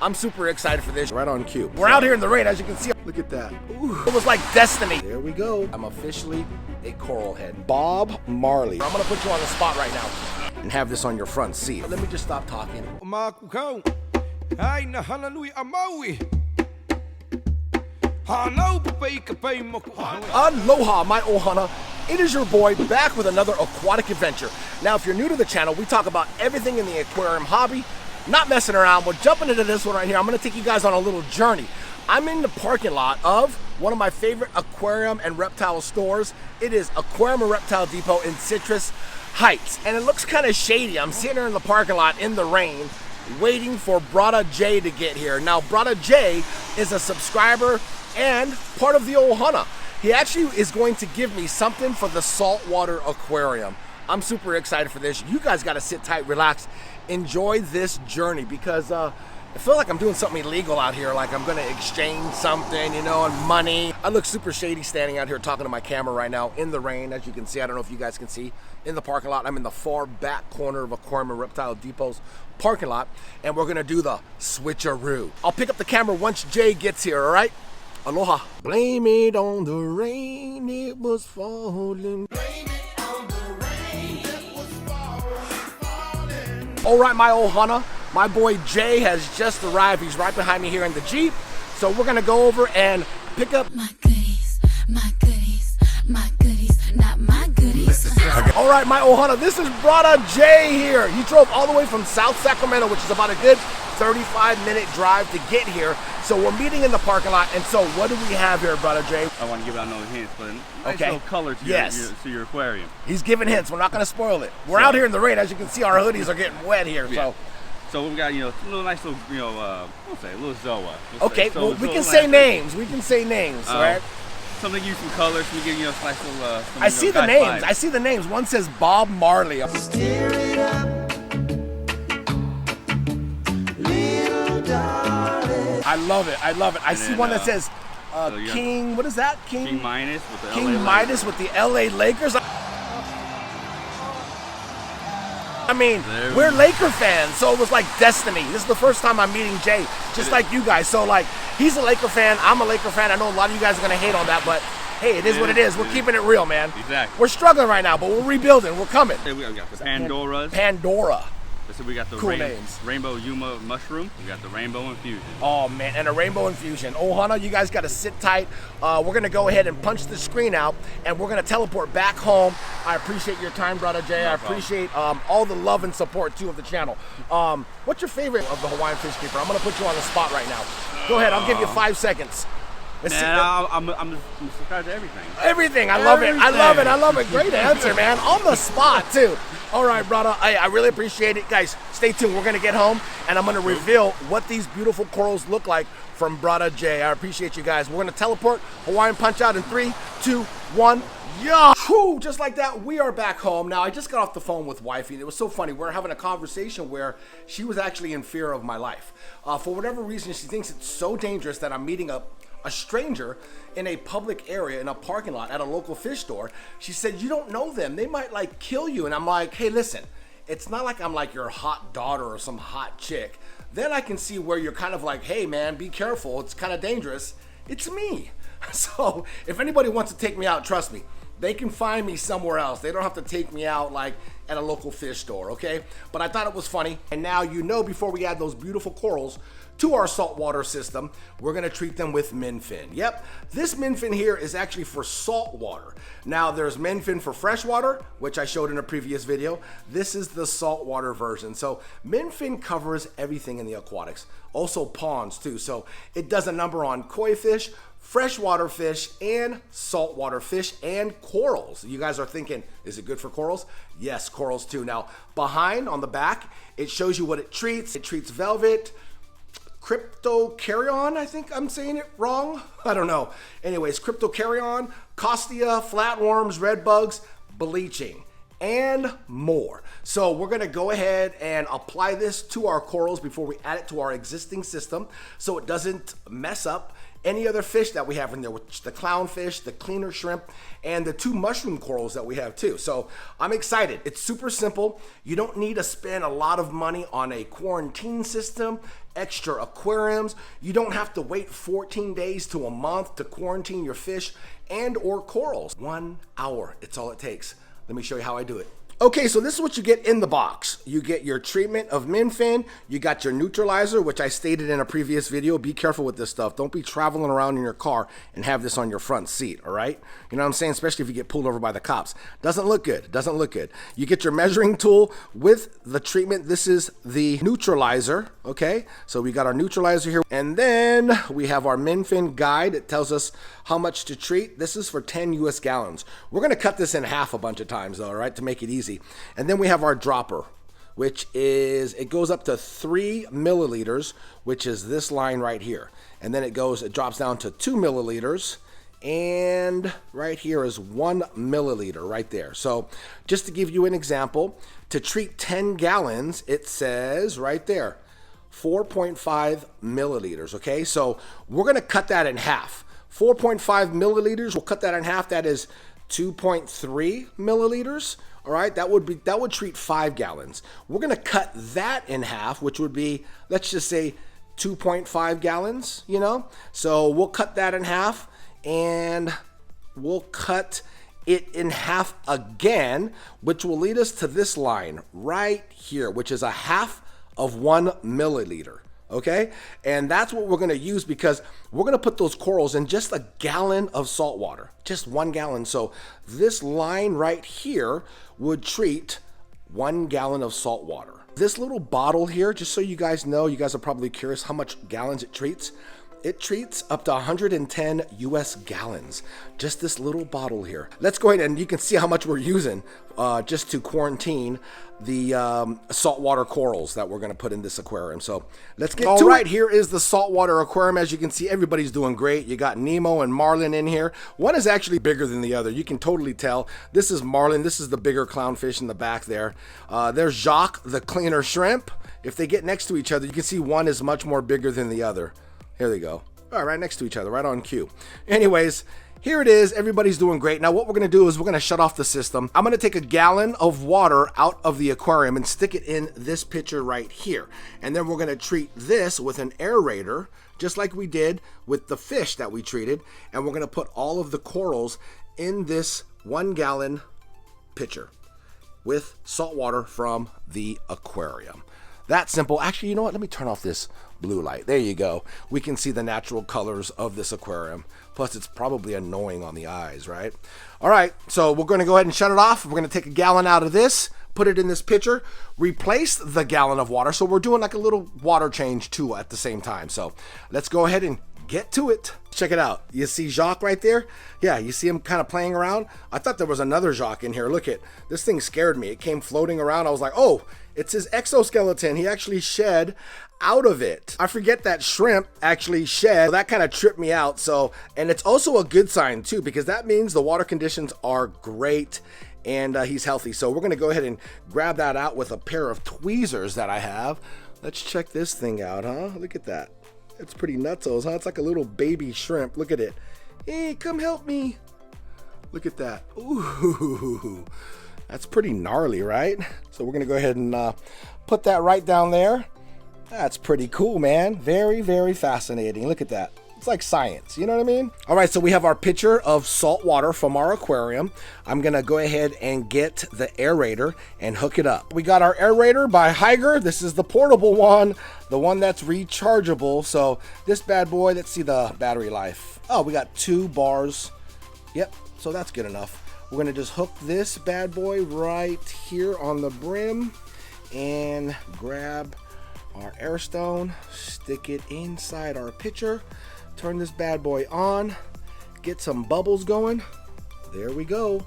I'm super excited for this. Right on cue. We're out here in the rain, as you can see. Look at that. Ooh, it was like destiny. There we go. I'm officially a coral head. Bob Marley. I'm gonna put you on the spot right now and have this on your front seat. Let me just stop talking. Hana Hui A Maui. Aloha, my ohana. It is your boy back with another aquatic adventure. Now, if you're new to the channel, we talk about everything in the aquarium hobby. Not messing around. We're jumping into this one right here. I'm gonna take you guys on a little journey. I'm in the parking lot of one of my favorite aquarium and reptile stores. It is Aquarium and Reptile Depot in Citrus Heights. And it looks kind of shady. I'm sitting here in the parking lot in the rain, waiting for Brother Jay to get here. Now, Brother Jay is a subscriber and part of the Ohana. He actually is going to give me something for the saltwater aquarium. I'm super excited for this. You guys gotta sit tight, relax, enjoy this journey, because I feel like I'm doing something illegal out here, like I'm gonna exchange something, you know, and money. I look super shady standing out here talking to my camera right now in the rain, as you can see. I don't know if you guys can see in the parking lot. I'm in the far back corner of Aquarium and Reptile Depot's parking lot, and we're gonna do the switcheroo. I'll pick up the camera once Jay gets here, all right? Aloha. Blame it on the rain, it was falling. All right, my ohana, my boy Jay has just arrived. He's right behind me here in the Jeep. So we're gonna go over and pick up my goodies, my goodies, my goodies, not my goodies. All right, my ohana, this is Brother Jay here. He drove all the way from South Sacramento, which is about a good 35-minute drive to get here. So we're meeting in the parking lot. And so what do we have here, Brother Jay? I want to give out no hints, but nice little color to, your aquarium. He's giving hints. We're not going to spoil it. We're out here in the rain. As you can see, our hoodies are getting wet here. Yeah. So we've got, a little nice little, we'll say a little Zoa. Okay, well, we can say names. We can say names, right? Something give you some colors. We give you a nice little. I see the names. I see the names. One says Bob Marley. Stir it up, little darling. I love it. I love it. I see one that says King. What is that? King Midas with the King Midas with the LA Lakers. I mean, we're Laker fans, so it was like destiny. This is the first time I'm meeting Jay, just like you guys. So like, he's a Laker fan, I'm a Laker fan. I know a lot of you guys are gonna hate on that, but hey, it is what it is. We're keeping it real, man. Exactly. We're struggling right now, but we're rebuilding. We're coming. We got the Pandoras. Pandora. So we got the cool names. Rainbow Yuma mushroom. We got the rainbow infusion. Oh man, and a rainbow infusion. Ohana, you guys got to sit tight. We're gonna go ahead and punch the screen out, and we're gonna teleport back home. I appreciate your time, Brother Jay. I appreciate all the love and support too of the channel. What's your favorite of the Hawaiian fish keeper? I'm gonna put you on the spot right now. Go ahead. I'll give you 5 seconds. I'm subscribed to everything. Everything. I love it. I love it. I love it. Great answer, man. On the spot, too. All right, brother. I really appreciate it. Guys, stay tuned. We're going to get home, and I'm going to reveal what these beautiful corals look like from Brother Jay. I appreciate you guys. We're going to teleport Hawaiian punch out in 3, 2, 1. Yeah! Whew, just like that, we are back home. Now, I just got off the phone with wifey, and it was so funny. We're having a conversation where she was actually in fear of my life. For whatever reason, she thinks it's so dangerous that I'm meeting up a stranger in a public area in a parking lot at a local fish store. She said, you don't know them, they might like kill you. And I'm like, hey, listen, it's not like I'm like your hot daughter or some hot chick. Then I can see where you're kind of like, hey man, be careful, it's kind of dangerous. It's me. So if anybody wants to take me out, trust me, they can find me somewhere else. They don't have to take me out like at a local fish store, okay? But I thought it was funny. And now you know, before we add those beautiful corals to our saltwater system, we're gonna treat them with MINN fin. Yep, this MINN fin here is actually for saltwater. Now there's MINN fin for freshwater, which I showed in a previous video. This is the saltwater version. So MINN fin covers everything in the aquatics, also ponds too. So it does a number on koi fish, freshwater fish, and saltwater fish, and corals. You guys are thinking, is it good for corals? Yes, corals too. Now behind on the back, it shows you what it treats. It treats velvet, cryptocaryon, I think I'm saying it wrong. I don't know. Anyways, cryptocaryon, costia, flatworms, red bugs, bleaching. and more. So we're gonna go ahead and apply this to our corals before we add it to our existing system so it doesn't mess up any other fish that we have in there, which the clownfish, the cleaner shrimp, and the 2 mushroom corals that we have too. So I'm excited. It's super simple. You don't need to spend a lot of money on a quarantine system, extra aquariums. You don't have to wait 14 days to a month to quarantine your fish and or corals. 1 hour, it's all it takes. Let me show you how I do it. Okay, so this is what you get in the box. You get your treatment of MINN fin, you got your neutralizer, which I stated in a previous video. Be careful with this stuff. Don't be traveling around in your car and have this on your front seat, all right? You know what I'm saying? Especially if you get pulled over by the cops. Doesn't look good, doesn't look good. You get your measuring tool with the treatment. This is the neutralizer, okay? So we got our neutralizer here. And then we have our MINN fin guide. It tells us how much to treat. This is for 10 US gallons. We're gonna cut this in half a bunch of times though, all right, to make it easy. And then we have our dropper, which is, it goes up to 3 milliliters, which is this line right here. And then it drops down to 2 milliliters. And right here is 1 milliliter right there. So just to give you an example, to treat 10 gallons, it says right there, 4.5 milliliters, okay? So we're gonna cut that in half. 4.5 milliliters, we'll cut that in half. That is 2.3 milliliters. All right, that would treat 5 gallons. We're gonna cut that in half, which would be, let's just say 2.5 gallons, you know? So we'll cut that in half and we'll cut it in half again, which will lead us to this line right here, which is a half of 1 milliliter. Okay, and that's what we're gonna use because we're gonna put those corals in just a gallon of salt water, just 1 gallon. So this line right here would treat 1 gallon of salt water. This little bottle here, just so you guys know, you guys are probably curious how much gallons it treats. It treats up to 110 US gallons, just this little bottle here. Let's go ahead and you can see how much we're using just to quarantine the saltwater corals that we're gonna put in this aquarium. So let's get to it. All right, here is the saltwater aquarium. As you can see, everybody's doing great. You got Nemo and Marlin in here. One is actually bigger than the other. You can totally tell. This is Marlin. This is the bigger clownfish in the back there. There's Jacques, the cleaner shrimp. If they get next to each other, you can see one is much more bigger than the other. Here they go. All right, next to each other, right on cue. Anyways, here it is. Everybody's doing great. Now what we're gonna do is we're gonna shut off the system. I'm gonna take a gallon of water out of the aquarium and stick it in this pitcher right here. And then we're gonna treat this with an aerator, just like we did with the fish that we treated. And we're gonna put all of the corals in this 1 gallon pitcher with salt water from the aquarium. That simple. Actually, you know what? Let me turn off this blue light. There you go. We can see the natural colors of this aquarium. Plus, it's probably annoying on the eyes, right? All right, so we're going to go ahead and shut it off. We're going to take a gallon out of this, put it in this pitcher, replace the gallon of water. So we're doing like a little water change too at the same time. So let's go ahead and get to it. Check it out. You see Jacques right there? Yeah, you see him kind of playing around? I thought there was another Jacques in here. Look at this thing, scared me. It came floating around. I was like, oh, it's his exoskeleton. He actually shed out of it. I forget that shrimp actually shed. That kind of tripped me out. So, and it's also a good sign too, because that means the water conditions are great and he's healthy. So we're gonna go ahead and grab that out with a pair of tweezers that I have. Let's check this thing out, huh? Look at that. It's pretty nutsos, huh? It's like a little baby shrimp. Look at it. Hey, come help me. Look at that. Ooh, that's pretty gnarly, right? So we're gonna go ahead and put that right down there. That's pretty cool, man. Very, very fascinating. Look at that. It's like science, you know what I mean? All right, so we have our pitcher of salt water from our aquarium. I'm gonna go ahead and get the aerator and hook it up. We got our aerator by HYGGER. This is the portable one, the one that's rechargeable. So this bad boy, let's see the battery life. Oh, we got 2 bars. Yep, so that's good enough. We're gonna just hook this bad boy right here on the brim and grab our air stone, stick it inside our pitcher, turn this bad boy on, get some bubbles going. There we go.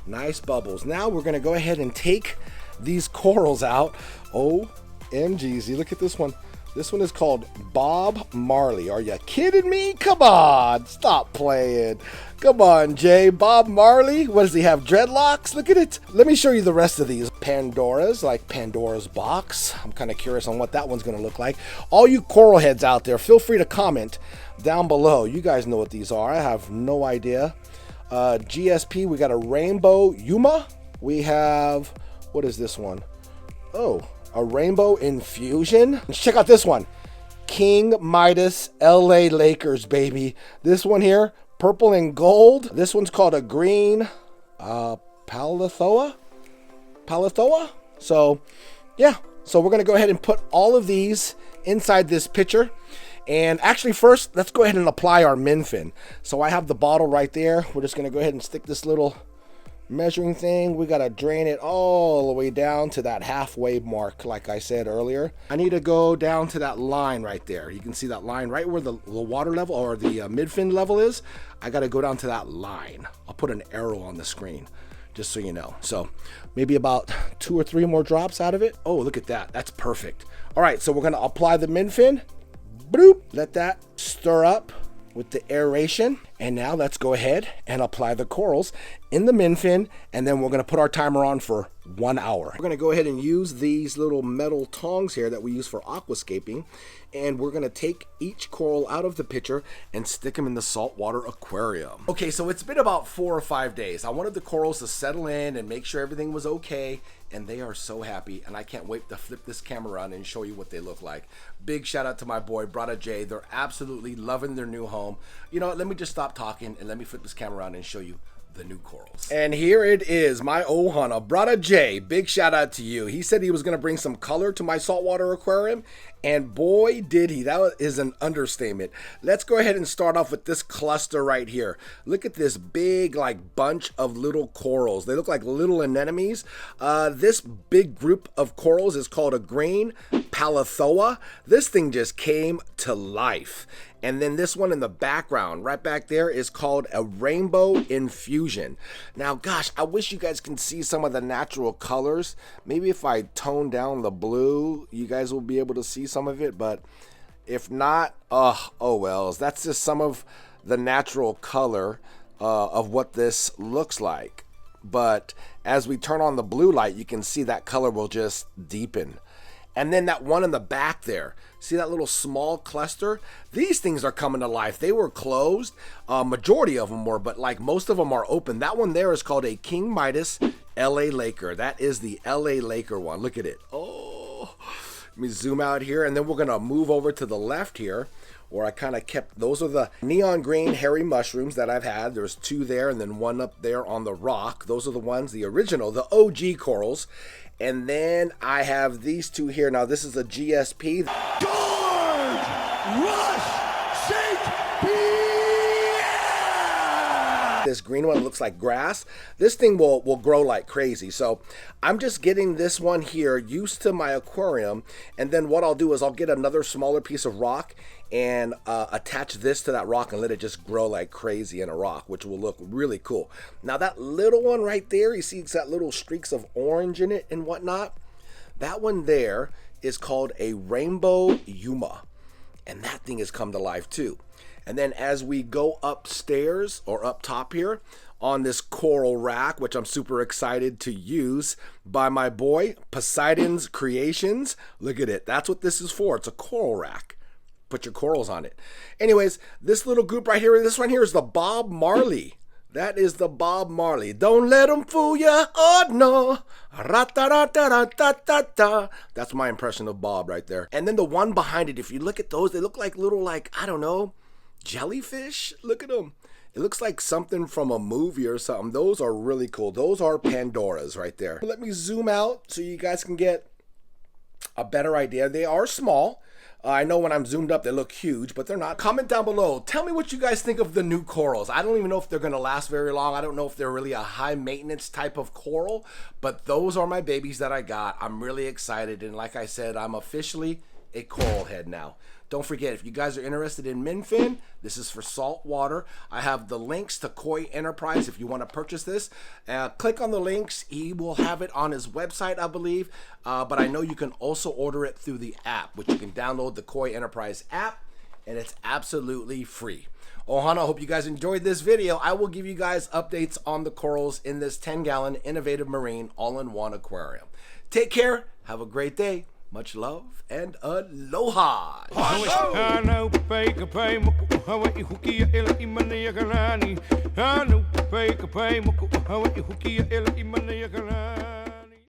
Nice bubbles. Now we're gonna go ahead and take these corals out. OMG, see, look at this one. This one is called Bob Marley. Are you kidding me? Come on, stop playing. Come on, Jay. Bob Marley. What does he have? Dreadlocks? Look at it. Let me show you the rest of these. Pandora's, like Pandora's box. I'm kind of curious on what that one's going to look like. All you coral heads out there, feel free to comment down below. You guys know what these are. I have no idea. GSP, we got a rainbow Yuma. We have, what is this one? Oh, a rainbow infusion. Check out this one. King Midas LA Lakers, baby. This one here, purple and gold. This one's called a green Palithoa. So yeah, so we're gonna go ahead and put all of these inside this pitcher. And actually first, let's go ahead and apply our MINN fin. So I have the bottle right there. We're just gonna go ahead and stick this little measuring thing. We gotta drain it all the way down to that halfway mark, like I said earlier. I need to go down to that line right there. You can see that line right where the water level or the mid-fin level is. I gotta go down to that line. I'll put an arrow on the screen, just so you know. So maybe about 2 or 3 more drops out of it. Oh, look at that. That's perfect. All right, so we're gonna apply the MINN fin. Bloop. Let that stir up with the aeration. And now let's go ahead and apply the corals in the MINN fin, and then we're gonna put our timer on for 1 hour. We're gonna go ahead and use these little metal tongs here that we use for aquascaping, and we're gonna take each coral out of the pitcher and stick them in the saltwater aquarium. Okay, so it's been about 4 or 5 days. I wanted the corals to settle in and make sure everything was okay, and they are so happy, and I can't wait to flip this camera around and show you what they look like. Big shout out to my boy, Brother Jay. They're absolutely loving their new home. You know what, let me just stop talking and let me flip this camera around and show you the new corals. And here it is, my Ohana, Brother Jay. Big shout out to you. He said he was gonna bring some color to my saltwater aquarium, and boy did he. That is an understatement. Let's go ahead and start off with this cluster right here. Look at this big like bunch of little corals. They look like little anemones. This big group of corals is called a green Palithoa. This thing just came to life. And then this one in the background, right back there, is called a rainbow infusion. Now, gosh, I wish you guys can see some of the natural colors. Maybe if I tone down the blue, you guys will be able to see some of it. But if not, oh well. That's just some of the natural color of what this looks like. But as we turn on the blue light, you can see that color will just deepen. And then that one in the back there, see that little small cluster? These things are coming to life. They were closed, majority of them were, but like most of them are open. That one there is called a King Midas LA Laker. That is the LA Laker one. Look at it. Oh, let me zoom out here, and then we're gonna move over to the left here, where I kind of kept, those are the neon green hairy mushrooms that I've had. There's 2 there and then 1 up there on the rock. Those are the ones, the original, the OG corals. And then I have these 2 here. Now this is a GSP. George Rush St. Pierre! This green one looks like grass. This thing will grow like crazy. So I'm just getting this one here used to my aquarium. And then what I'll do is I'll get another smaller piece of rock and attach this to that rock and let it just grow like crazy in a rock, which will look really cool. Now that little one right there, you see it's got little streaks of orange in it and whatnot. That one there is called a rainbow Yuma, and that thing has come to life too. And then as we go upstairs or up top here on this coral rack, which I'm super excited to use by my boy Poseidon's Creations. Look at it. That's what this is for. It's a coral rack. Put your corals on it. Anyways, this little group right here, this one here is the Bob Marley. That is the Bob Marley. Don't let them fool ya. Oh no. Ra-ta-ra-ta-ra-ta-ta-ta. That's my impression of Bob right there. And then the one behind it, if you look at those, they look like little, like, I don't know, jellyfish. Look at them. It looks like something from a movie or something. Those are really cool. Those are Pandoras right there. Let me zoom out so you guys can get a better idea. They are small. I know when I'm zoomed up they look huge, but they're not. Comment down below. Tell me what you guys think of the new corals. I don't even know if they're going to last very long. I don't know if they're really a high maintenance type of coral, but those are my babies that I got. I'm really excited, and like I said, I'm officially a coral head now. Don't forget, if you guys are interested in MINN fin, this is for salt water. I have the links to Koi Enterprise if you want to purchase this. Click on the links. He will have it on his website, I believe. But I know you can also order it through the app, which you can download the Koi Enterprise app, and it's absolutely free. Ohana, I hope you guys enjoyed this video. I will give you guys updates on the corals in this 10-gallon Innovative Marine all-in-one aquarium. Take care. Have a great day. Much love and aloha. Hana